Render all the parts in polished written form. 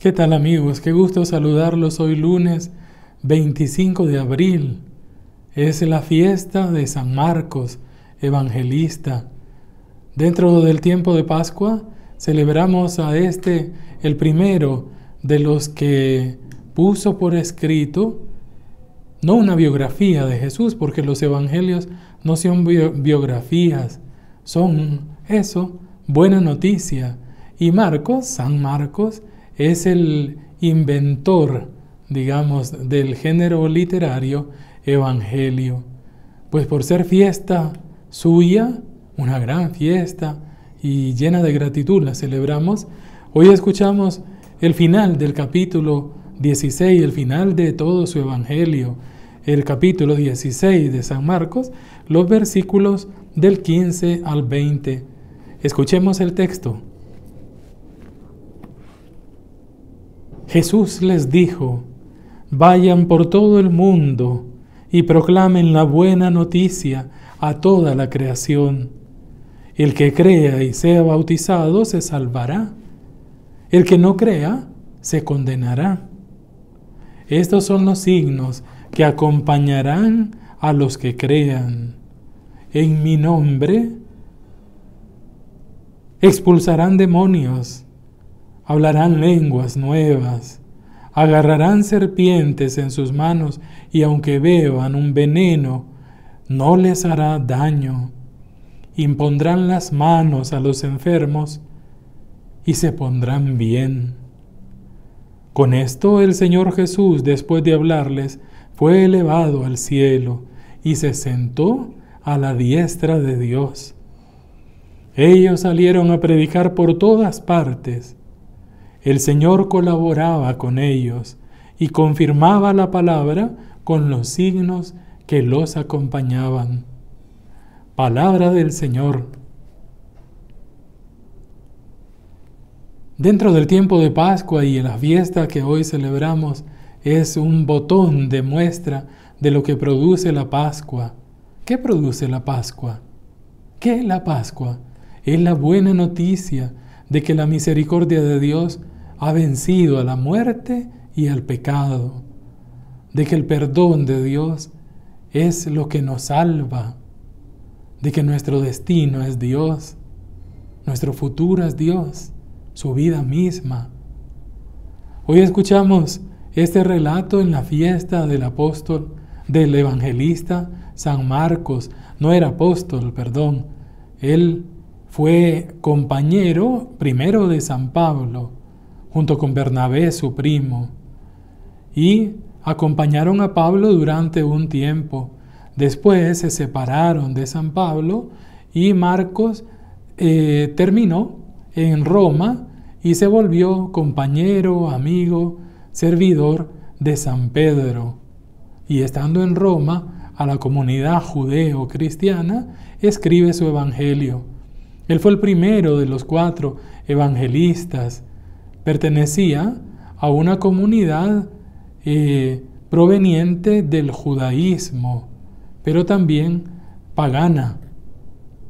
¿Qué tal, amigos? Qué gusto saludarlos hoy lunes 25 de abril. Es la fiesta de San Marcos, evangelista. Dentro del tiempo de Pascua celebramos a el primero de los que puso por escrito, no una biografía de Jesús, porque los evangelios no son biografías, son buena noticia. Y Marcos, San Marcos, es el inventor, digamos, del género literario evangelio. Pues por ser fiesta suya, una gran fiesta y llena de gratitud la celebramos, hoy escuchamos el final del capítulo 16, el final de todo su evangelio, el capítulo 16 de San Marcos, los versículos del 15 al 20. Escuchemos el texto. Jesús les dijo: vayan por todo el mundo y proclamen la buena noticia a toda la creación. El que crea y sea bautizado se salvará. El que no crea se condenará. Estos son los signos que acompañarán a los que crean. En mi nombre expulsarán demonios, hablarán lenguas nuevas, agarrarán serpientes en sus manos y aunque beban un veneno, no les hará daño. Impondrán las manos a los enfermos y se pondrán bien. Con esto el Señor Jesús, después de hablarles, fue elevado al cielo y se sentó a la diestra de Dios. Ellos salieron a predicar por todas partes. El Señor colaboraba con ellos y confirmaba la palabra con los signos que los acompañaban. Palabra del Señor. Dentro del tiempo de Pascua y en la fiesta que hoy celebramos es un botón de muestra de lo que produce la Pascua. ¿Qué produce la Pascua? ¿Qué es la Pascua? Es la buena noticia de que la misericordia de Dios ha vencido a la muerte y al pecado, de que el perdón de Dios es lo que nos salva, de que nuestro destino es Dios, nuestro futuro es Dios, su vida misma. Hoy escuchamos este relato en la fiesta del apóstol, del evangelista San Marcos. No era apóstol, perdón. Él fue compañero primero de San Pablo, junto con Bernabé, su primo, y acompañaron a Pablo durante un tiempo. Después se separaron de San Pablo y Marcos terminó en Roma y se volvió compañero, amigo, servidor de San Pedro. Y estando en Roma, a la comunidad judeo-cristiana, escribe su evangelio. Él fue el primero de los 4 evangelistas. Pertenecía a una comunidad proveniente del judaísmo, pero también pagana.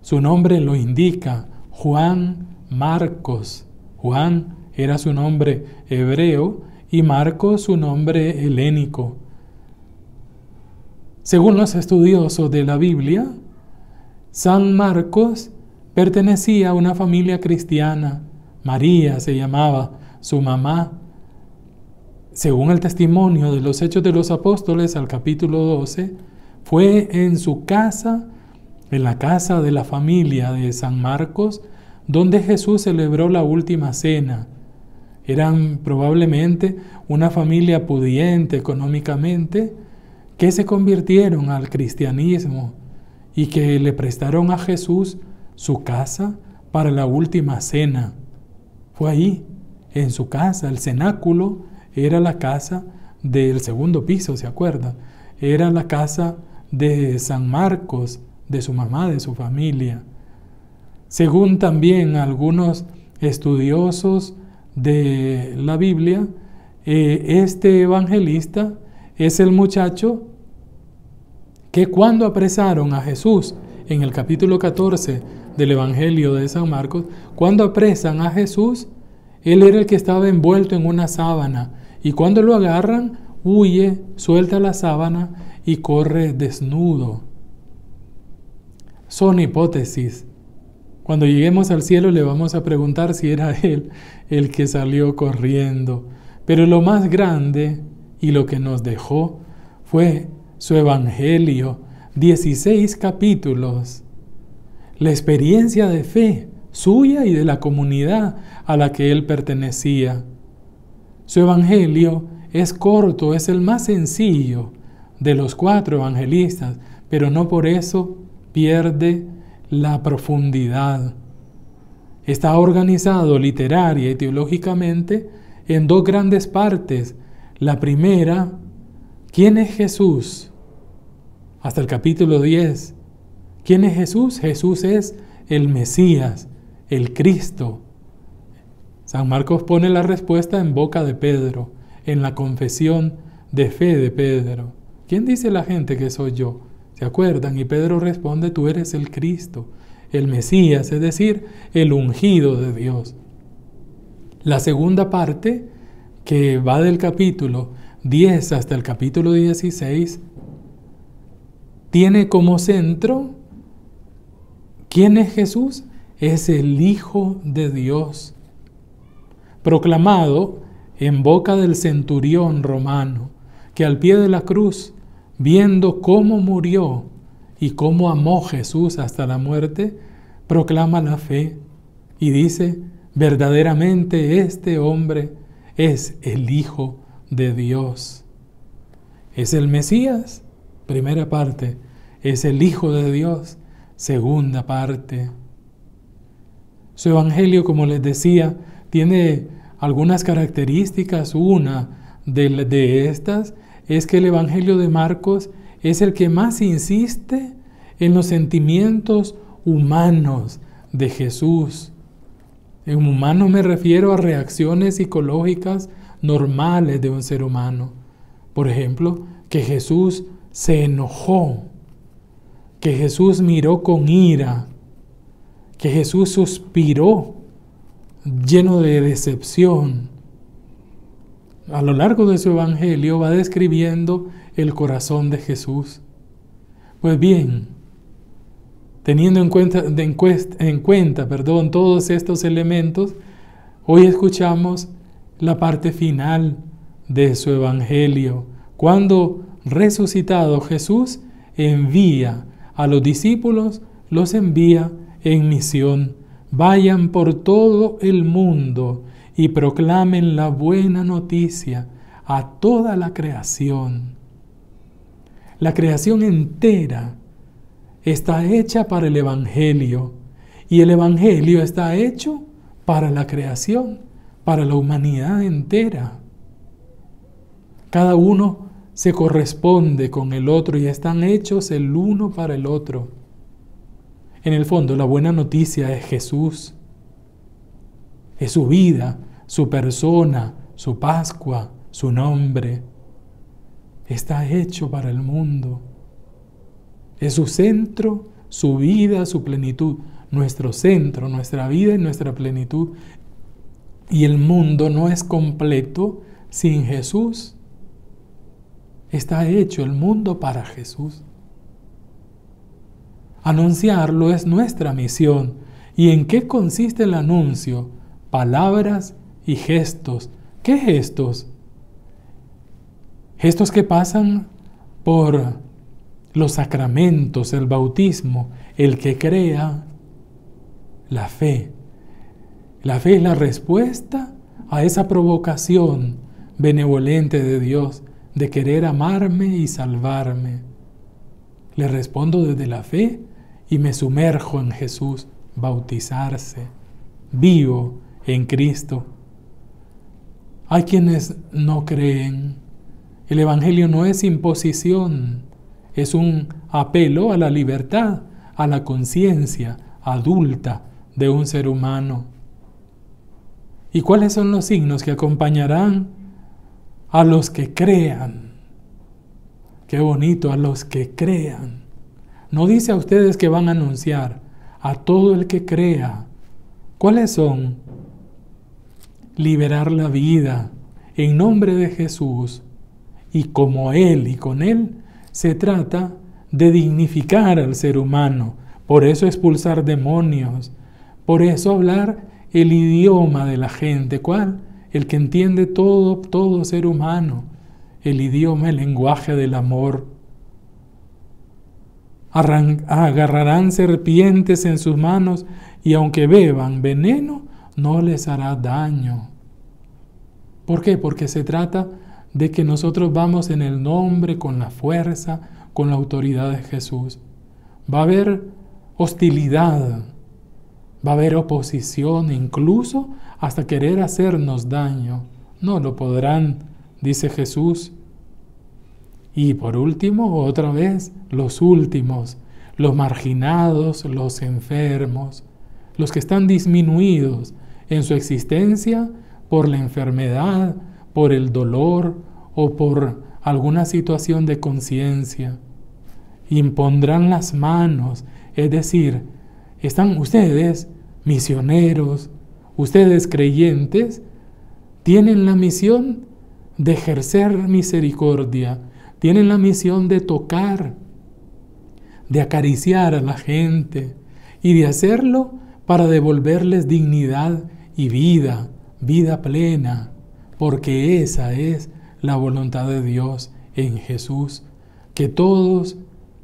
Su nombre lo indica, Juan Marcos. Juan era su nombre hebreo y Marcos su nombre helénico. Según los estudiosos de la Biblia, San Marcos pertenecía a una familia cristiana. María se llamaba su mamá. Según el testimonio de los Hechos de los Apóstoles al capítulo 12, fue en su casa, en la casa de la familia de San Marcos, donde Jesús celebró la última cena. Eran probablemente una familia pudiente económicamente que se convirtieron al cristianismo y que le prestaron a Jesús su casa para la última cena. Fue ahí, en su casa, el cenáculo era la casa del segundo piso, ¿se acuerdan? Era la casa de San Marcos, de su mamá, de su familia. Según también algunos estudiosos de la Biblia, este evangelista es el muchacho que cuando apresaron a Jesús, en el capítulo 14 del Evangelio de San Marcos, cuando apresan a Jesús, Él era el que estaba envuelto en una sábana y cuando lo agarran, huye, suelta la sábana y corre desnudo. Son hipótesis. Cuando lleguemos al cielo le vamos a preguntar si era Él el que salió corriendo. Pero lo más grande y lo que nos dejó fue su evangelio, 16 capítulos. La experiencia de fe suya y de la comunidad a la que él pertenecía. Su evangelio es corto, es el más sencillo de los 4 evangelistas, pero no por eso pierde la profundidad. Está organizado literaria y teológicamente en 2 grandes partes. La primera, ¿quién es Jesús? Hasta el capítulo 10. ¿Quién es Jesús? Jesús es el Mesías, el Cristo. San Marcos pone la respuesta en boca de Pedro, en la confesión de fe de Pedro. ¿Quién dice la gente que soy yo? ¿Se acuerdan? Y Pedro responde, tú eres el Cristo, el Mesías, es decir, el ungido de Dios. La segunda parte, que va del capítulo 10 hasta el capítulo 16, tiene como centro, ¿quién es Jesús? Es el Hijo de Dios, proclamado en boca del centurión romano, que al pie de la cruz, viendo cómo murió y cómo amó Jesús hasta la muerte, proclama la fe y dice, verdaderamente este hombre es el Hijo de Dios. Es el Mesías, primera parte, es el Hijo de Dios, segunda parte. Su evangelio, como les decía, tiene algunas características. Una de estas es que el evangelio de Marcos es el que más insiste en los sentimientos humanos de Jesús. En humano me refiero a reacciones psicológicas normales de un ser humano. Por ejemplo, que Jesús se enojó, que Jesús miró con ira, que Jesús suspiró lleno de decepción. A lo largo de su evangelio va describiendo el corazón de Jesús. Pues bien, teniendo en cuenta todos estos elementos, hoy escuchamos la parte final de su evangelio, cuando resucitado Jesús envía a los discípulos, los envía en misión. Vayan por todo el mundo y proclamen la buena noticia a toda la creación. La creación entera está hecha para el Evangelio y el Evangelio está hecho para la creación, para la humanidad entera. Cada uno se corresponde con el otro y están hechos el uno para el otro. En el fondo, la buena noticia es Jesús. Es su vida, su persona, su Pascua, su nombre. Está hecho para el mundo. Es su centro, su vida, su plenitud. Nuestro centro, nuestra vida y nuestra plenitud. Y el mundo no es completo sin Jesús. Está hecho el mundo para Jesús. Anunciarlo es nuestra misión. ¿Y en qué consiste el anuncio? Palabras y gestos. ¿Qué gestos? Gestos que pasan por los sacramentos, el bautismo, el que crea, la fe. La fe es la respuesta a esa provocación benevolente de Dios de querer amarme y salvarme. Le respondo desde la fe y me sumerjo en Jesús, bautizarse, vivo en Cristo. Hay quienes no creen. El Evangelio no es imposición, es un apelo a la libertad, a la conciencia adulta de un ser humano. ¿Y cuáles son los signos que acompañarán a los que crean? Qué bonito, a los que crean. No dice a ustedes que van a anunciar, a todo el que crea. ¿Cuáles son? liberar la vida en nombre de Jesús. Y como Él y con Él se trata de dignificar al ser humano. Por eso expulsar demonios. Por eso hablar el idioma de la gente. ¿Cuál? El que entiende todo ser humano. El idioma, el lenguaje del amor. Agarrarán serpientes en sus manos y aunque beban veneno, no les hará daño. ¿Por qué? Porque se trata de que nosotros vamos en el nombre, con la fuerza, con la autoridad de Jesús. Va a haber hostilidad, va a haber oposición, incluso hasta querer hacernos daño. No lo podrán, dice Jesús. Y por último, otra vez, los últimos, los marginados, los enfermos, los que están disminuidos en su existencia por la enfermedad, por el dolor o por alguna situación de conciencia. Impondrán las manos, es decir, están ustedes, misioneros, ustedes creyentes, tienen la misión de ejercer misericordia, tienen la misión de tocar, de acariciar a la gente y de hacerlo para devolverles dignidad y vida plena, porque esa es la voluntad de Dios en Jesús, que todos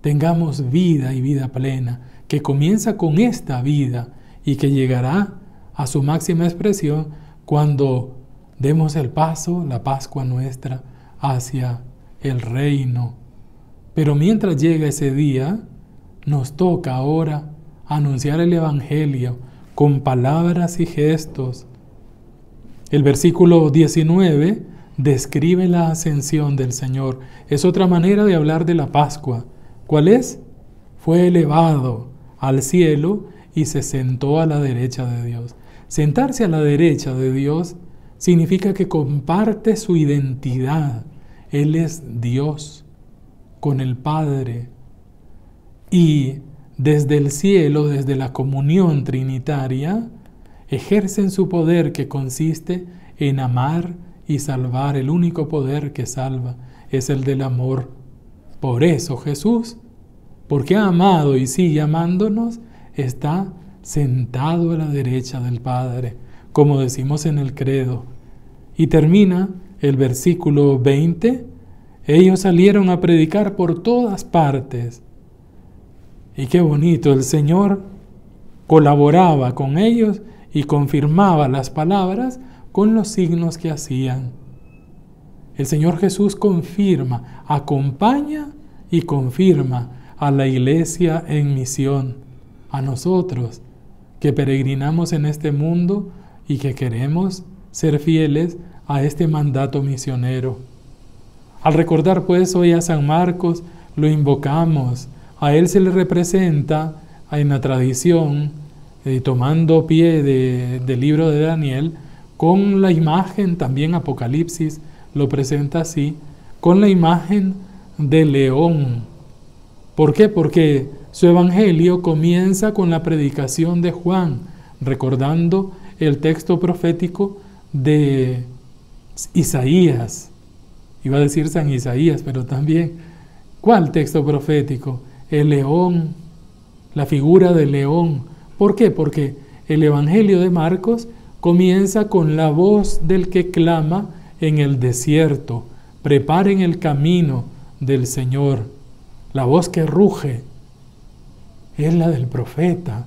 tengamos vida y vida plena, que comienza con esta vida y que llegará a su máxima expresión cuando demos el paso, la Pascua nuestra, hacia el reino. Pero mientras llega ese día, nos toca ahora anunciar el Evangelio con palabras y gestos. El versículo 19 describe la ascensión del Señor. Es otra manera de hablar de la Pascua. ¿Cuál es? Fue elevado al cielo y se sentó a la derecha de Dios. Sentarse a la derecha de Dios significa que comparte su identidad. Él es Dios con el Padre. Y desde el cielo, desde la comunión trinitaria, ejercen su poder que consiste en amar y salvar. El único poder que salva es el del amor. Por eso Jesús, porque ha amado y sigue amándonos, está sentado a la derecha del Padre, como decimos en el credo. Y termina el versículo 20, ellos salieron a predicar por todas partes. Y qué bonito, el Señor colaboraba con ellos y confirmaba las palabras con los signos que hacían. El Señor Jesús confirma, acompaña y confirma a la iglesia en misión, a nosotros que peregrinamos en este mundo y que queremos ser fieles a este mandato misionero. Al recordar pues hoy a San Marcos, lo invocamos, a él se le representa en la tradición, tomando pie del libro de Daniel, con la imagen, también Apocalipsis lo presenta así, con la imagen de león. ¿Por qué? Porque su evangelio comienza con la predicación de Juan, recordando el texto profético de Isaías. Iba a decir San Isaías, pero también, ¿cuál texto profético? El león, la figura del león. ¿Por qué? Porque el Evangelio de Marcos comienza con la voz del que clama en el desierto. Preparen el camino del Señor. La voz que ruge es la del profeta.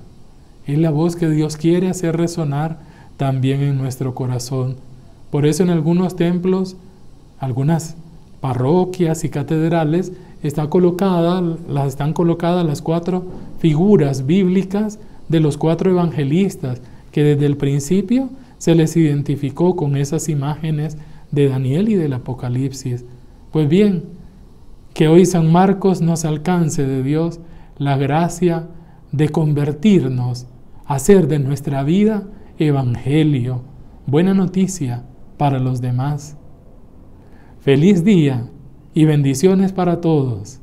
Es la voz que Dios quiere hacer resonar también en nuestro corazón. Por eso en algunos templos, algunas parroquias y catedrales, están colocadas las 4 figuras bíblicas de los 4 evangelistas, que desde el principio se les identificó con esas imágenes de Daniel y del Apocalipsis. Pues bien, que hoy San Marcos nos alcance de Dios la gracia de convertirnos, hacer de nuestra vida evangelio, buena noticia para los demás. Feliz día y bendiciones para todos.